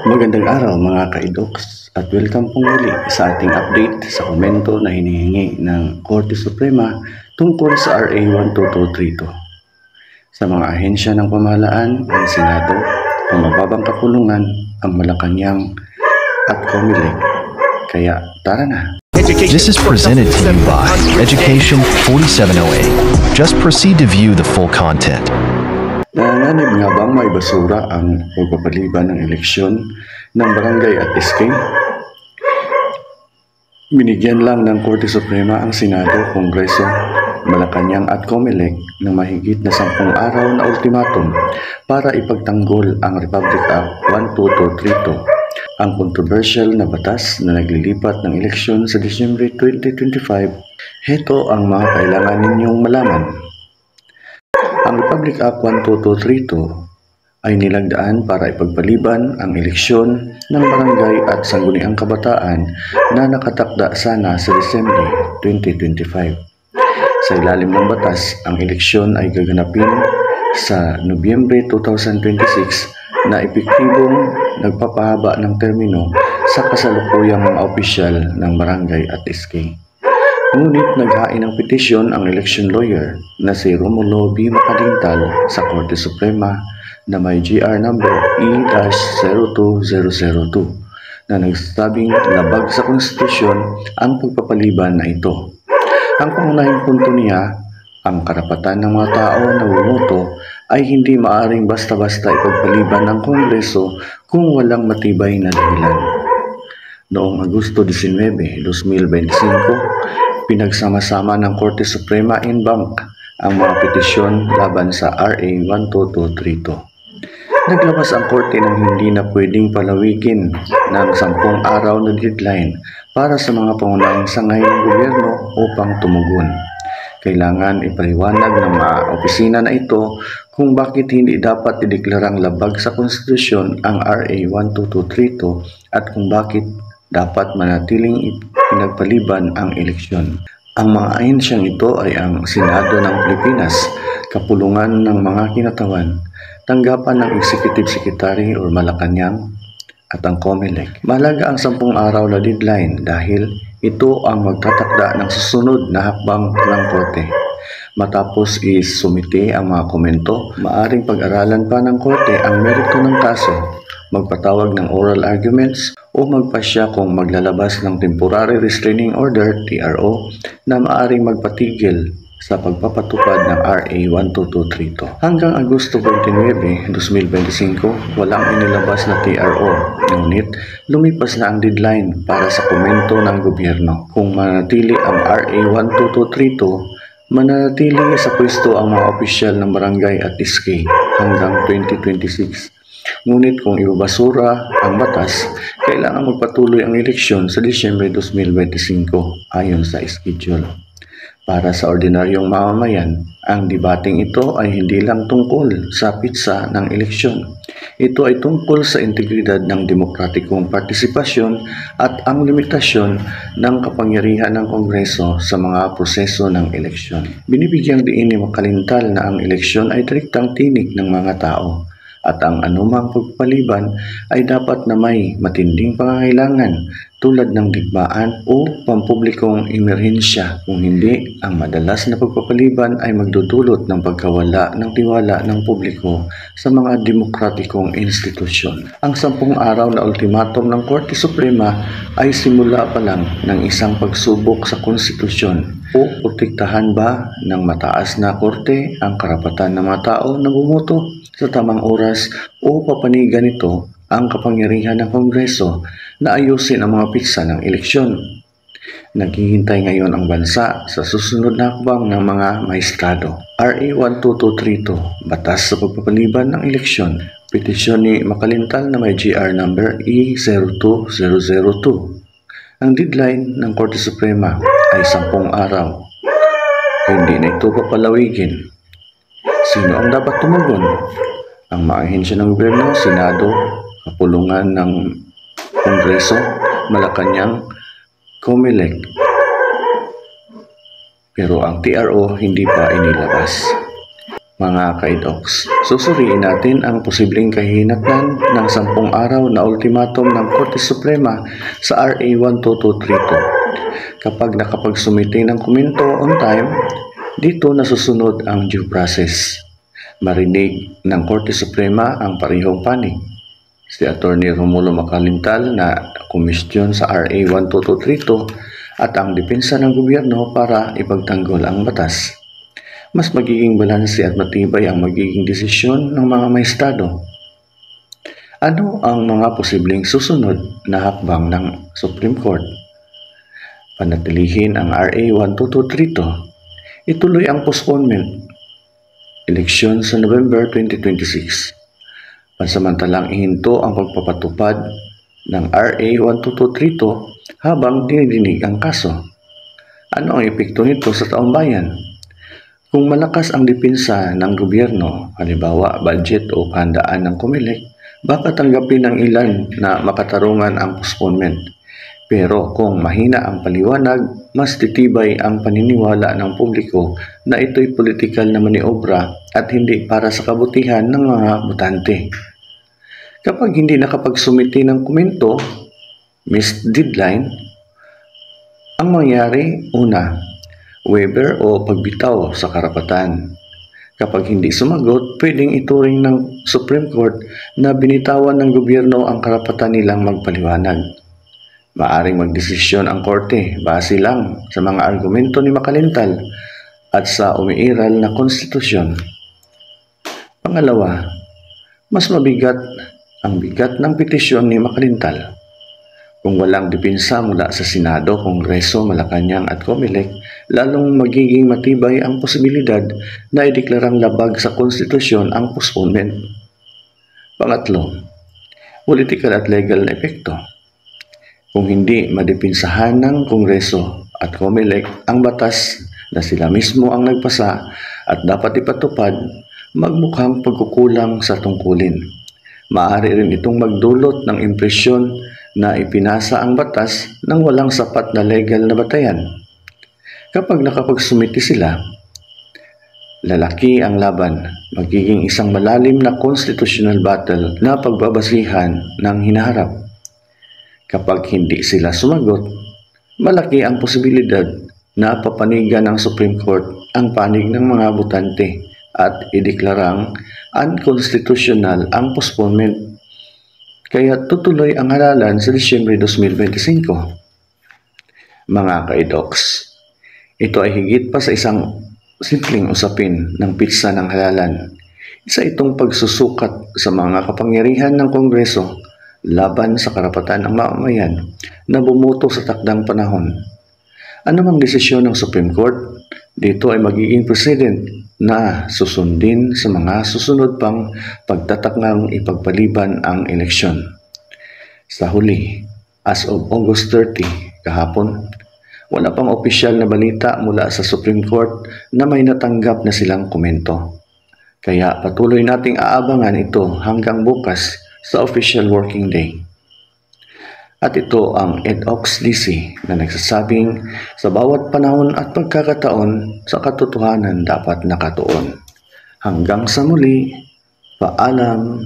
Magandang araw mga ka-idoks at welcome pong muli sa ating update sa komento na hinihingi ng Korte Suprema tungkol sa RA 12232. Sa mga ahensya ng pamahalaan, ang Senado, ang mababang kapulungan, ang Malacanang at Comelec. Kaya tara na! This is presented to you by Education 4708. Just proceed to view the full content. Nanganib nga bang may basura ang pagpapaliban ng eleksyon ng barangay at SK? Binigyan lang ng Korte Suprema ang Senado, Kongreso, Malacanang at Comelec ng mahigit na 10 araw na ultimatum para ipagtanggol ang Republic Act 12232, ang controversial na batas na naglilipat ng eleksyon sa Disyembre 2025. Heto ang mga kailangan ninyong malaman. Ang Republic Act 12232 ay nilagdaan para ipagpaliban ang eleksyon ng barangay at sangguniang kabataan na nakatakda sana sa Disyembre 2025. Sa ilalim ng batas, ang eleksyon ay gaganapin sa Nobyembre 2026 na epektibong nagpapahaba ng termino sa kasalukuyang mga opisyal ng barangay at SK. Ngunit naghain ng petisyon ang election lawyer na si Romulo B. Macalintal sa Korte Suprema na may GR number E-02002 na nagsasabing labag sa konstitusyon ang pagpapaliban na ito. Ang pangunahing punto niya, ang karapatan ng mga tao na bumoto ay hindi maaring basta-basta ipagpaliban ng Kongreso kung walang matibay na dahilan. Noong Agosto 19, 2025, pinagsama-sama ng Korte Suprema en banc ang mga petisyon laban sa RA 12232. Naglabas ang Korte ng hindi na pwedeng palawigin ng 10 araw na deadline para sa mga pangunahing sangay ng gobyerno upang tumugon. Kailangan ipaliwanag ng mga opisina na ito kung bakit hindi dapat ideklarang labag sa konstitusyon ang RA 12232 at kung bakit dapat manatiling pinagpaliban ang eleksyon. Ang mga ahensyang ito ay ang Senado ng Pilipinas, Kapulungan ng mga Kinatawan, Tanggapan ng Executive Secretary or Malacanang, at ang Comelec. Mahalaga ang 10 araw na deadline dahil ito ang magtatakda ng susunod na hakbang ng Korte. Matapos isumite ang mga komento, maaring pag-aralan pa ng Korte ang merito ng kaso, magpatawag ng oral arguments o magpasya kung maglalabas ng Temporary Restraining Order TRO na maaring magpatigil sa pagpapatupad ng RA 12232. Hanggang Agosto 29, 2025, walang inilabas na TRO. Ngunit lumipas na ang deadline para sa komento ng gobyerno. Kung manatili ang RA 12232, manatili sa pwesto ang mga opisyal ng barangay at SK hanggang 2026. Ngunit kung ibabasura ang batas, kailangan magpatuloy ang eleksyon sa Disyembre 2025 ayon sa schedule. Para sa ordinaryong mamamayan, ang debating ito ay hindi lang tungkol sa pitsa ng eleksyon. Ito ay tungkol sa integridad ng demokratikong partisipasyon at ang limitasyon ng kapangyarihan ng Kongreso sa mga proseso ng eleksyon. Binibigyang diin ni Macalintal na ang eleksyon ay direktang tinik ng mga tao at ang anumang pagpapaliban ay dapat na may matinding pangangailangan tulad ng digmaan o pampublikong emerhensya. Kung hindi, ang madalas na pagpapaliban ay magdudulot ng pagkawala ng tiwala ng publiko sa mga demokratikong institusyon. Ang 10 araw na ultimatum ng Korte Suprema ay simula pa lang ng isang pagsubok sa konstitusyon. O protektahan ba ng mataas na korte ang karapatan ng mga tao na bumoto sa tamang oras o papanigan ito ang kapangyarihan ng Kongreso na ayusin ang mga pitsa ng eleksyon? Naghihintay ngayon ang bansa sa susunod na hakbang ng mga maestrado. RA 12232, Batas sa Pagpapaliban ng Eleksyon. Petisyon ni Macalintal na may GR number E-02002. Ang deadline ng Korte Suprema ay 10 araw. Hindi na ito papalawigin. Sino ang dapat tumugon? Ang mga ahensya ng gobyerno, Senado, Kapulungan ng Kongreso, Malacanang, Comelec. Pero ang TRO hindi pa inilabas. Mga ka-idoks, susuriin natin ang posibleng kahinatnan ng 10 araw na ultimatum ng Korte Suprema sa RA 12232. Kapag nakapagsumite ng komento on time, dito nasusunod ang due process. Marinig ng Korte Suprema ang parehong panig. Si Atty. Romulo Macalintal na komisyon sa RA 12232 at ang depensa ng gobyerno para ipagtanggol ang batas. Mas magiging balanse at matibay ang magiging desisyon ng mga maestrado. Ano ang mga posibleng susunod na hakbang ng Supreme Court? Panatilihin ang RA 12232. Ituloy ang postponement. Eleksyon sa November 2026. Pansamantalang ihinto ang pagpapatupad ng RA 12232 habang dinidinig ang kaso. Ano ang epekto nito sa taong bayan? Kung malakas ang depensa ng gobyerno, halimbawa budget o handaan ng COMELEC, baka tanggapin ng ilan na makatarungan ang postponement. Pero kung mahina ang paliwanag, mas titibay ang paniniwala ng publiko na ito'y politikal na maniobra at hindi para sa kabutihan ng mga botante. Kapag hindi nakapagsumite ng komento, missed deadline, ang mangyari, una, waiver o pagbitaw sa karapatan. Kapag hindi sumagot, pwedeng ituring ng Supreme Court na binitawan ng gobyerno ang karapatan nilang magpaliwanag. Maaring magdesisyon ang korte base lang sa mga argumento ni Macalintal at sa umiiral na konstitusyon. Pangalawa, mas mabigat ang bigat ng petisyon ni Macalintal. Kung walang depensa mula sa Senado, Kongreso, Malacanang at COMELEC, lalong magiging matibay ang posibilidad na ideklarang labag sa konstitusyon ang postponement. Pangatlo, political at legal na epekto. Kung hindi madepensahan ng Kongreso at COMELEC ang batas na sila mismo ang nagpasa at dapat ipatupad, magmukhang pagkukulang sa tungkulin. Maaari rin itong magdulot ng impresyon na ipinasa ang batas ng walang sapat na legal na batayan. Kapag nakapagsumite sila, lalaki ang laban, magiging isang malalim na constitutional battle na pagbabasihan ng hinaharap. Kapag hindi sila sumagot, malaki ang posibilidad na papanigan ng Supreme Court ang panig ng mga botante at ideklarang unconstitutional ang postponement. Kaya tutuloy ang halalan sa Disyembre 2025. Mga ka-idoks, ito ay higit pa sa isang simpleng usapin ng pitsa ng halalan. Isa itong pagsusukat sa mga kapangyarihan ng Kongreso laban sa karapatan ng mamamayan na bumuto sa takdang panahon. Anumang desisyon ng Supreme Court, dito ay magiging precedent na susundin sa mga susunod pang pagtatakngang ipagpaliban ang eleksyon. Sa huli, as of August 30, kahapon, wala pang opisyal na balita mula sa Supreme Court na may natanggap na silang komento. Kaya patuloy nating aabangan ito hanggang bukas sa official working day. At ito ang EDOX DC na nagsasabing sa bawat panahon at pagkakataon sa katotohanan dapat nakatuon. Hanggang sa muli, paalam.